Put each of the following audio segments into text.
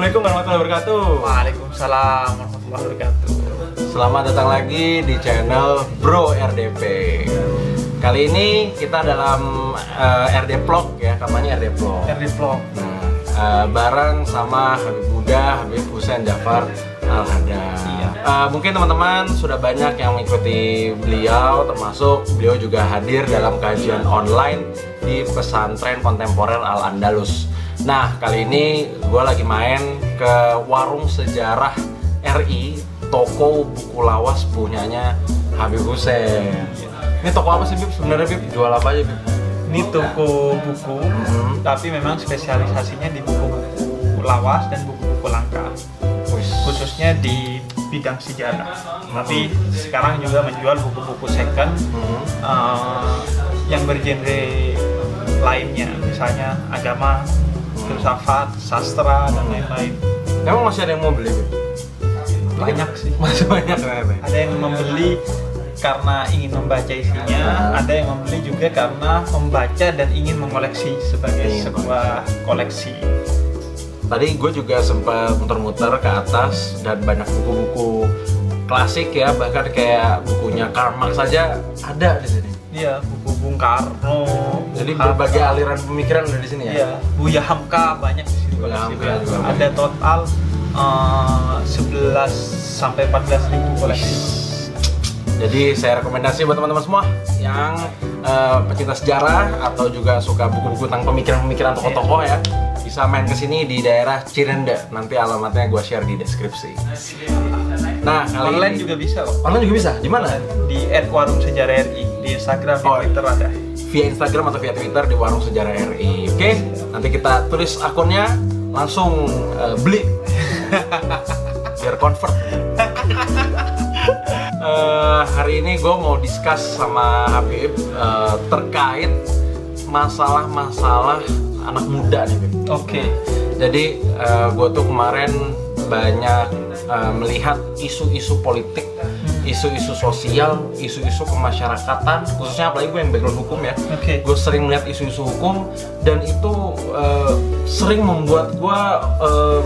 Assalamualaikum warahmatullahi wabarakatuh. Waalaikumsalam warahmatullahi wabarakatuh. Selamat datang lagi di channel Bro RDP. Kali ini kita dalam RD Vlog ya, kampanye RD Vlog. RD Vlog. Bareng sama Habib Buddha, Habib Hussein Jafar Al-Hada. Iya. Mungkin teman-teman sudah banyak yang mengikuti beliau, termasuk beliau juga hadir dalam kajian online di pesantren kontemporer Al-Andalus. Nah, kali ini gue lagi main ke warung sejarah RI, toko buku lawas punyanya Habib Hussein. Ini toko apa sih, Bib? Sebenarnya, Bib? Jual apa aja, Bib? Ini toko buku, tapi memang spesialisasinya di buku-buku lawas dan buku-buku langka, khususnya di bidang sejarah. Tapi sekarang juga menjual buku-buku second yang bergenre lainnya, misalnya agama, filsafat, sastra, dan lain-lain. Emang masih ada yang mau beli, Bib? Banyak sih. Masih banyak, Ada yang membeli karena ingin membaca isinya, ada yang membeli juga karena membaca dan ingin mengoleksi sebagai sebuah koleksi. Tadi gue juga sempat muter-muter ke atas dan banyak buku-buku klasik ya, bahkan kayak bukunya Karl Marx saja ada di sini. Iya, buku Bung Karno. Jadi berbagai aliran pemikiran ada di sini ya. Iya, Buya Hamka banyak di sini. Buya Hamka juga ada total 11 sampai 14 ribu koleksi. Jadi saya rekomendasi buat teman-teman semua yang pecinta sejarah atau juga suka buku-buku tentang pemikiran-pemikiran tokoh-tokoh ya, bisa main ke sini di daerah Cirende. Nanti alamatnya gue share di deskripsi. Nah, online juga bisa loh. Online juga bisa. Di mana? Di @warungsejarah.ri di Instagram, di Twitter ada. Via Instagram atau via Twitter di Warung Sejarah RI. Oke, nanti kita tulis akunnya, langsung beli biar convert. Hari ini gue mau discuss sama Habib terkait masalah-masalah anak muda nih, Habib. Oke. Jadi gue tuh kemarin banyak melihat isu-isu politik, isu-isu sosial, isu-isu kemasyarakatan, khususnya apalagi gue yang background hukum ya. Gue sering melihat isu-isu hukum dan itu sering membuat gue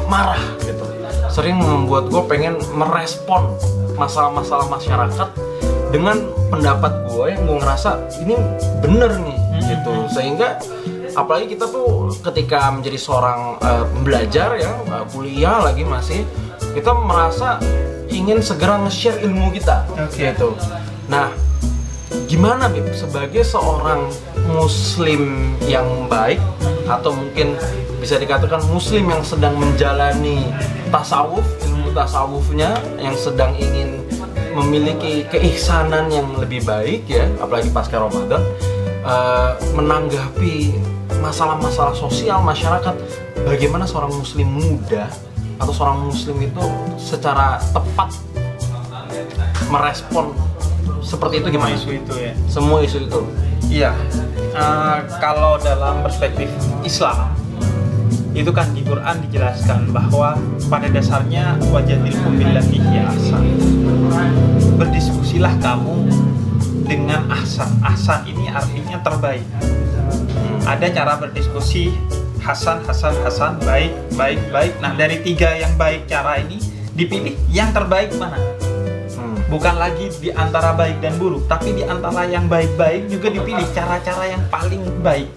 marah gitu. Sering membuat gue pengen merespon masalah-masalah masyarakat dengan pendapat gue yang gue ngerasa ini bener nih gitu. Sehingga apalagi kita tuh ketika menjadi seorang pembelajar ya, kuliah lagi masih, kita merasa ingin segera nge-share ilmu kita gitu. Nah, gimana Bib sebagai seorang muslim yang baik atau mungkin bisa dikatakan muslim yang sedang menjalani tasawuf, ilmu tasawufnya, yang sedang ingin memiliki keihsanan yang lebih baik ya, apalagi pasca Ramadan, menanggapi masalah-masalah sosial masyarakat, bagaimana seorang muslim muda atau seorang muslim itu secara tepat merespon seperti itu, gimana? Isu itu ya. Semua isu itu. Iya. Kalau dalam perspektif Islam itu kan di Quran dijelaskan bahwa pada dasarnya wajadilhum billati hiya ahsan. Berdiskusilah kamu dengan ahsan. Ahsan ini artinya terbaik. Ada cara berdiskusi hasan, baik. Nah, dari tiga yang baik cara ini dipilih yang terbaik mana? Bukan lagi di antara baik dan buruk, tapi di antara yang baik-baik juga dipilih cara-cara yang paling baik.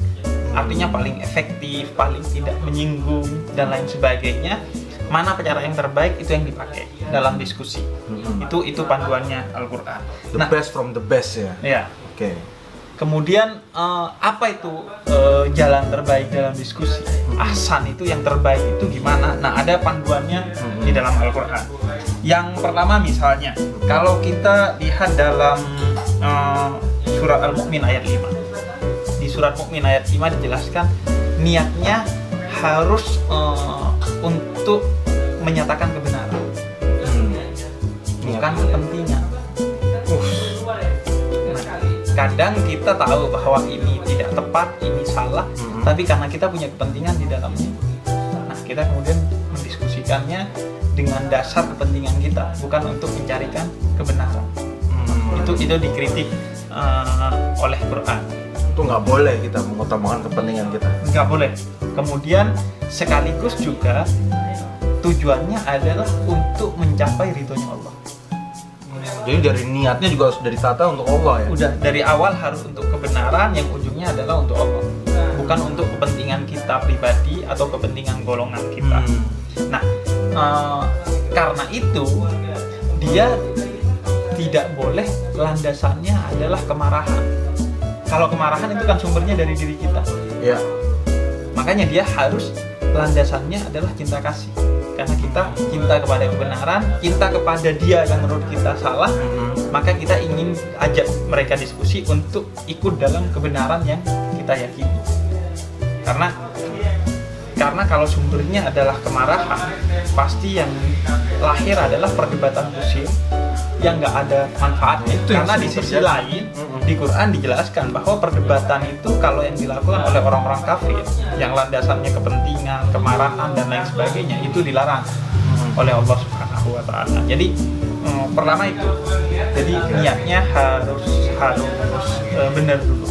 Artinya paling efektif, paling tidak menyinggung dan lain sebagainya. Mana cara yang terbaik itu yang dipakai dalam diskusi. Itu panduannya Al-Qur'an. The best from the best ya. Ya. Oke. Kemudian apa itu jalan terbaik dalam diskusi? Ahsan itu yang terbaik itu gimana? Nah, ada panduannya di dalam Al-Qur'an. Yang pertama misalnya, kalau kita lihat dalam surat Al-Mu'min ayat 5. Di surat Mu'min ayat 5 dijelaskan niatnya harus untuk menyatakan kebenaran, bukan kepentingan. Kadang kita tahu bahwa ini tidak tepat, ini salah, tapi karena kita punya kepentingan di dalamnya, nah kita kemudian mendiskusikannya dengan dasar kepentingan kita, bukan untuk mencarikan kebenaran. Itu dikritik oleh Quran. Itu nggak boleh kita mengutamakan kepentingan kita. Nggak boleh. Kemudian sekaligus juga tujuannya adalah untuk mencapai ridhonya Allah. Jadi dari niatnya juga harus dari tata untuk Allah ya. Udah dari awal harus untuk kebenaran, yang ujungnya adalah untuk Allah, bukan untuk kepentingan kita pribadi atau kepentingan golongan kita. Nah, karena itu dia tidak boleh landasannya adalah kemarahan. Kalau kemarahan itu kan sumbernya dari diri kita. Iya. Makanya dia harus landasannya adalah cinta kasih. Karena kita cinta kepada kebenaran, cinta kepada dia yang menurut kita salah, maka kita ingin ajak mereka diskusi untuk ikut dalam kebenaran yang kita yakini. Karena kalau sumbernya adalah kemarahan, pasti yang lahir adalah perdebatan kusir yang nggak ada manfaatnya. Karena di sisi lain di Quran dijelaskan bahwa perdebatan itu kalau yang dilakukan oleh orang-orang kafir yang landasannya kepentingan, kemarahan dan lain sebagainya itu dilarang oleh Allah Subhanahu wa taala. Jadi pertama itu. Jadi niatnya harus benar dulu.